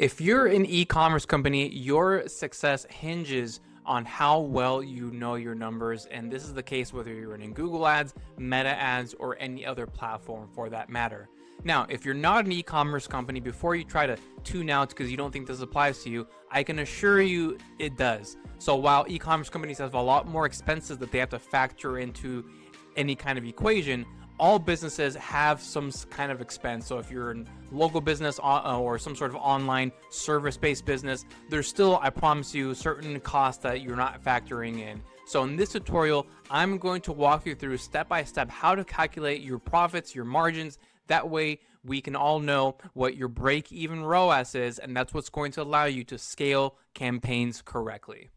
If you're an e-commerce company, your success hinges on how well you know your numbers. And this is the case whether you're running Google Ads, Meta Ads, or any other platform for that matter. Now, if you're not an e-commerce company, before you try to tune out because you don't think this applies to you, I can assure you it does. So while e-commerce companies have a lot more expenses that they have to factor into any kind of equation, all businesses have some kind of expense. So if you're a local business or some sort of online service-based business, there's still, I promise you, certain costs that you're not factoring in. So in this tutorial, I'm going to walk you through step-by-step how to calculate your profits, your margins. That way we can all know what your break-even ROAS is, and that's what's going to allow you to scale campaigns correctly.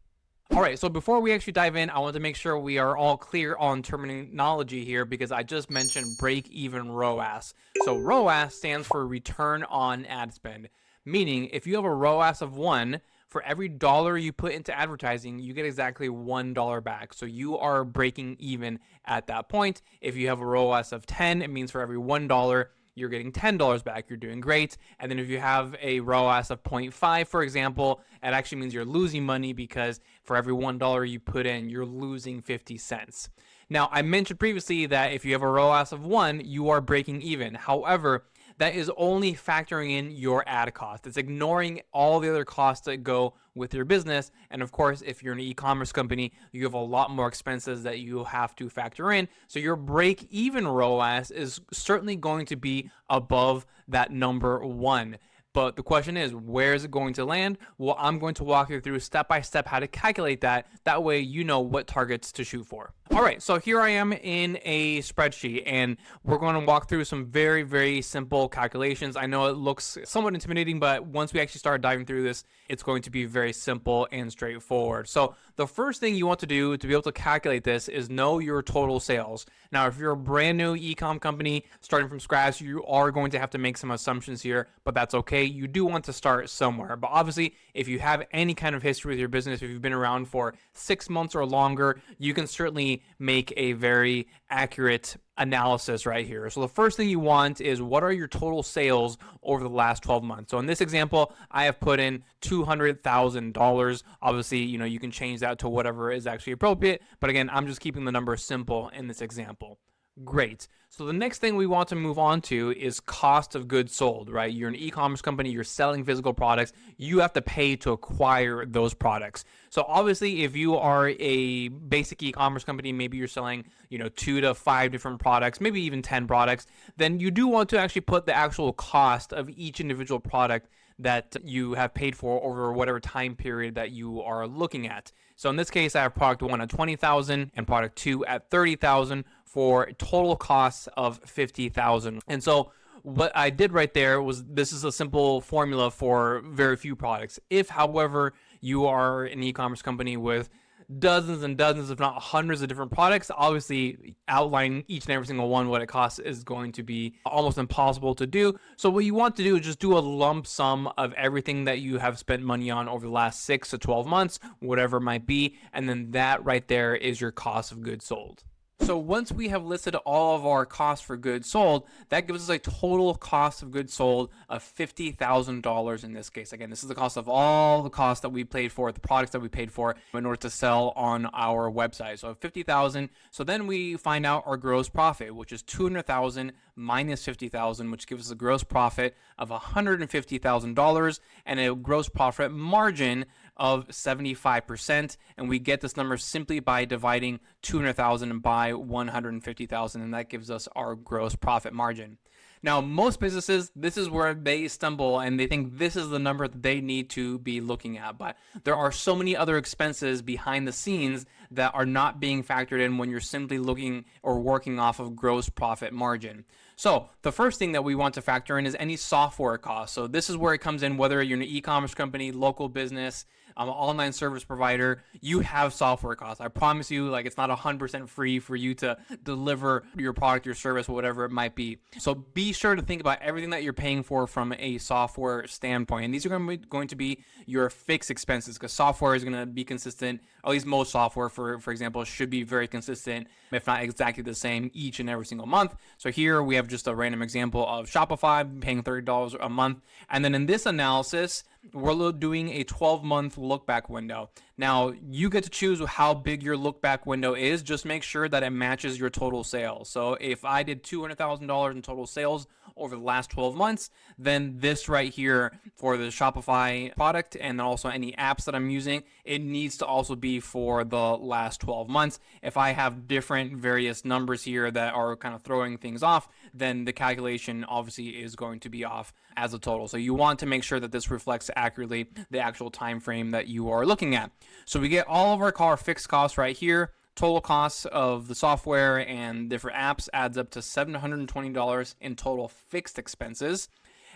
All right, so before we actually dive in, I want to make sure we are all clear on terminology here because I just mentioned break-even ROAS. So ROAS stands for return on ad spend, meaning if you have a ROAS of 1, for every dollar you put into advertising, you get exactly $1 back. So you are breaking even at that point. If you have a ROAS of 10, it means for every $1, you're getting $10 back. You're doing great. And then if you have a ROAS of 0.5, for example, it actually means you're losing money because for every $1 you put in, you're losing 50 cents. Now, I mentioned previously that if you have a ROAS of 1, you are breaking even. However, that is only factoring in your ad cost. It's ignoring all the other costs that go with your business. And of course, if you're an e-commerce company, you have a lot more expenses that you have to factor in. So your break-even ROAS is certainly going to be above that number 1. But the question is, where is it going to land? Well, I'm going to walk you through step-by-step how to calculate that. That way you know what targets to shoot for. All right, so here I am in a spreadsheet, and we're going to walk through some very, very simple calculations. I know it looks somewhat intimidating, but once we actually start diving through this, it's going to be very simple and straightforward. So the first thing you want to do to be able to calculate this is know your total sales. Now, if you're a brand new e-com company starting from scratch, you are going to have to make some assumptions here, but that's okay. You do want to start somewhere. But obviously, if you have any kind of history with your business, if you've been around for 6 months or longer, you can certainly make a very accurate analysis right here. So the first thing you want is what are your total sales over the last 12 months. So in this example, I have put in $200,000. Obviously, you can change that to whatever is actually appropriate. But again, I'm just keeping the number simple in this example. Great. So the next thing we want to move on to is cost of goods sold, right? You're an e-commerce company, you're selling physical products, you have to pay to acquire those products. So obviously, if you are a basic e-commerce company, maybe you're selling, 2 to 5 different products, maybe even 10 products, then you do want to actually put the actual cost of each individual product that you have paid for over whatever time period that you are looking at. So in this case, I have product 1 at $20,000 and product 2 at $30,000 for total costs of $50,000. And so what I did right there was, this is a simple formula for very few products. If, however, you are an e-commerce company with dozens and dozens, if not hundreds of different products, obviously outlining each and every single one what it costs is going to be almost impossible to do. So what you want to do is just do a lump sum of everything that you have spent money on over the last 6 to 12 months, whatever it might be, and then that right there is your cost of goods sold. So once we have listed all of our costs for goods sold, that gives us a total cost of goods sold of $50,000 in this case. Again, this is the cost of all the costs that we paid for, the products that we paid for in order to sell on our website. So $50,000. So then we find out our gross profit, which is $200,000 minus $50,000, which gives us a gross profit of $150,000 and a gross profit margin of 75%, and we get this number simply by dividing 200,000 by 150,000, and that gives us our gross profit margin. Now, most businesses, this is where they stumble and they think this is the number that they need to be looking at. But there are so many other expenses behind the scenes that are not being factored in when you're simply looking or working off of gross profit margin. So the first thing that we want to factor in is any software costs. So this is where it comes in, whether you're an e-commerce company, local business, online service provider, you have software costs. I promise you, it's not 100% free for you to deliver your product, your service, whatever it might be. So be sure to think about everything that you're paying for from a software standpoint. And these are going to be your fixed expenses, because software is going to be consistent. At least most software, for example, should be very consistent, if not exactly the same each and every single month. So here we have have just a random example of Shopify paying $30 a month. And then in this analysis, we're doing a 12-month look back window. Now, you get to choose how big your look back window is. Just make sure that it matches your total sales. So if I did $200,000 in total sales over the last 12 months, then this right here for the Shopify product and then also any apps that I'm using, it needs to also be for the last 12 months. If I have different various numbers here that are kind of throwing things off, then the calculation obviously is going to be off as a total. So you want to make sure that this reflects accurately the actual time frame that you are looking at. So we get all of our fixed costs right here. Total costs of the software and different apps adds up to $720 in total fixed expenses.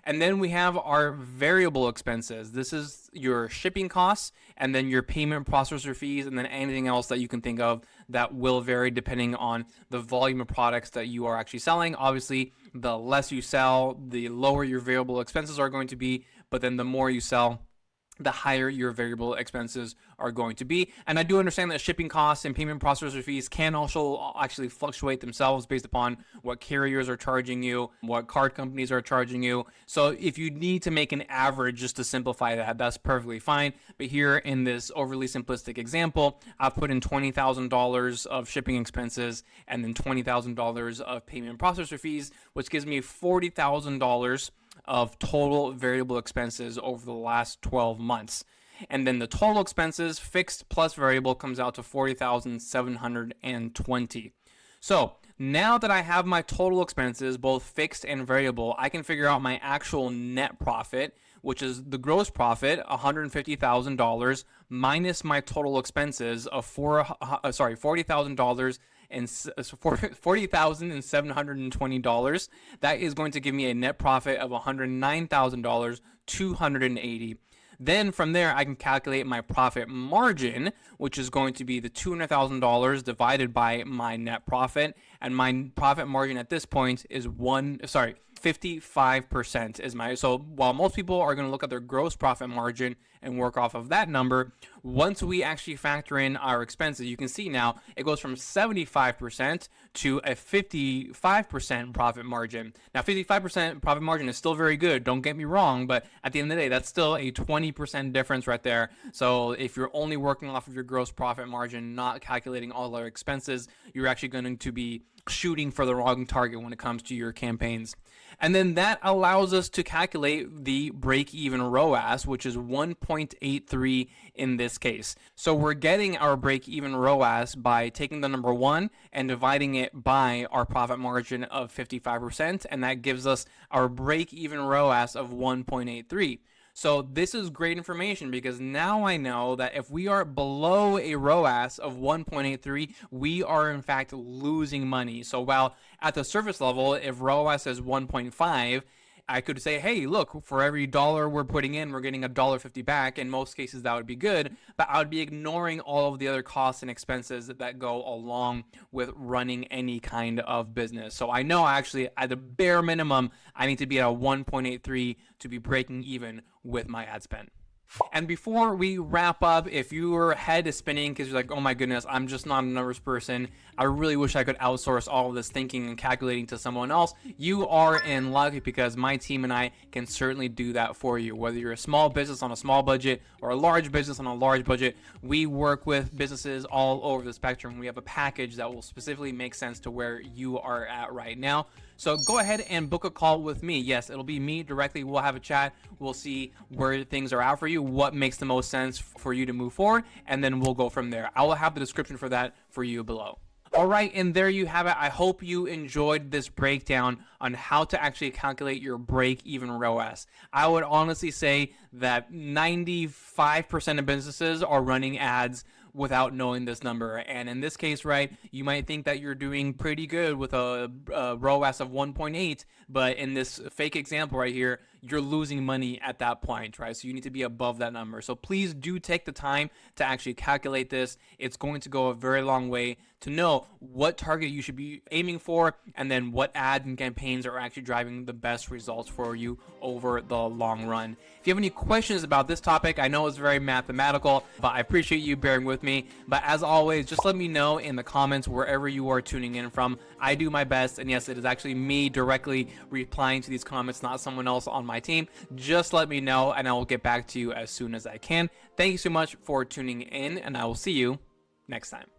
And then we have our variable expenses. This is your shipping costs and then your payment processor fees and then anything else that you can think of that will vary depending on the volume of products that you are actually selling. Obviously, the less you sell, the lower your variable expenses are going to be, but then the more you sell, the higher your variable expenses are going to be. And I do understand that shipping costs and payment processor fees can also actually fluctuate themselves based upon what carriers are charging you, what card companies are charging you. So if you need to make an average just to simplify that, that's perfectly fine. But here in this overly simplistic example, I've put in $20,000 of shipping expenses and then $20,000 of payment processor fees, which gives me $40,000 of total variable expenses over the last 12 months. And then the total expenses, fixed plus variable, comes out to $40,720. So now that I have my total expenses, both fixed and variable, I can figure out my actual net profit, which is the gross profit, $150,000, minus my total expenses of $40,000 and $40,720. That is going to give me a net profit of $109,280. Then from there, I can calculate my profit margin, which is going to be the $200,000 divided by my net profit. And my profit margin at this point is 55% is my, so while most people are going to look at their gross profit margin and work off of that number, once we actually factor in our expenses, you can see now it goes from 75% to a 55% profit margin. Now 55% profit margin is still very good, don't get me wrong, but at the end of the day, that's still a 20% difference right there. So if you're only working off of your gross profit margin, not calculating all other expenses, you're actually going to be shooting for the wrong target when it comes to your campaigns. And then that allows us to calculate the break-even ROAS, which is 1.83 in this case. So we're getting our break-even ROAS by taking the number 1 and dividing it by our profit margin of 55%, and that gives us our break-even ROAS of 1.83. So this is great information because now I know that if we are below a ROAS of 1.83, we are in fact losing money. So while at the surface level, if ROAS is 1.5, I could say, hey, look, for every dollar we're putting in, we're getting $1.50 back. In most cases, that would be good, but I would be ignoring all of the other costs and expenses that go along with running any kind of business. So I know actually at the bare minimum, I need to be at a 1.83 to be breaking even with my ad spend. And before we wrap up, if your head is spinning because you're like, oh my goodness, I'm just not a numbers person, I really wish I could outsource all of this thinking and calculating to someone else, you are in luck because my team and I can certainly do that for you. Whether you're a small business on a small budget or a large business on a large budget, we work with businesses all over the spectrum. We have a package that will specifically make sense to where you are at right now. So go ahead and book a call with me. Yes, it'll be me directly. We'll have a chat. We'll see where things are at for you, what makes the most sense for you to move forward, and then we'll go from there. I will have the description for that for you below. All right, and there you have it. I hope you enjoyed this breakdown on how to actually calculate your break-even ROAS. I would honestly say that 95% of businesses are running ads without knowing this number. And in this case, right, you might think that you're doing pretty good with a ROAS of 1.8, but in this fake example right here, you're losing money at that point, right? So you need to be above that number. So please do take the time to actually calculate this. It's going to go a very long way to know what target you should be aiming for, and then what ads and campaigns are actually driving the best results for you over the long run. If you have any questions about this topic, I know it's very mathematical, but I appreciate you bearing with me. But as always, just let me know in the comments wherever you are tuning in from. I do my best, and yes, it is actually me directly replying to these comments, not someone else on my team. Just let me know, and I will get back to you as soon as I can. Thank you so much for tuning in, and I will see you next time.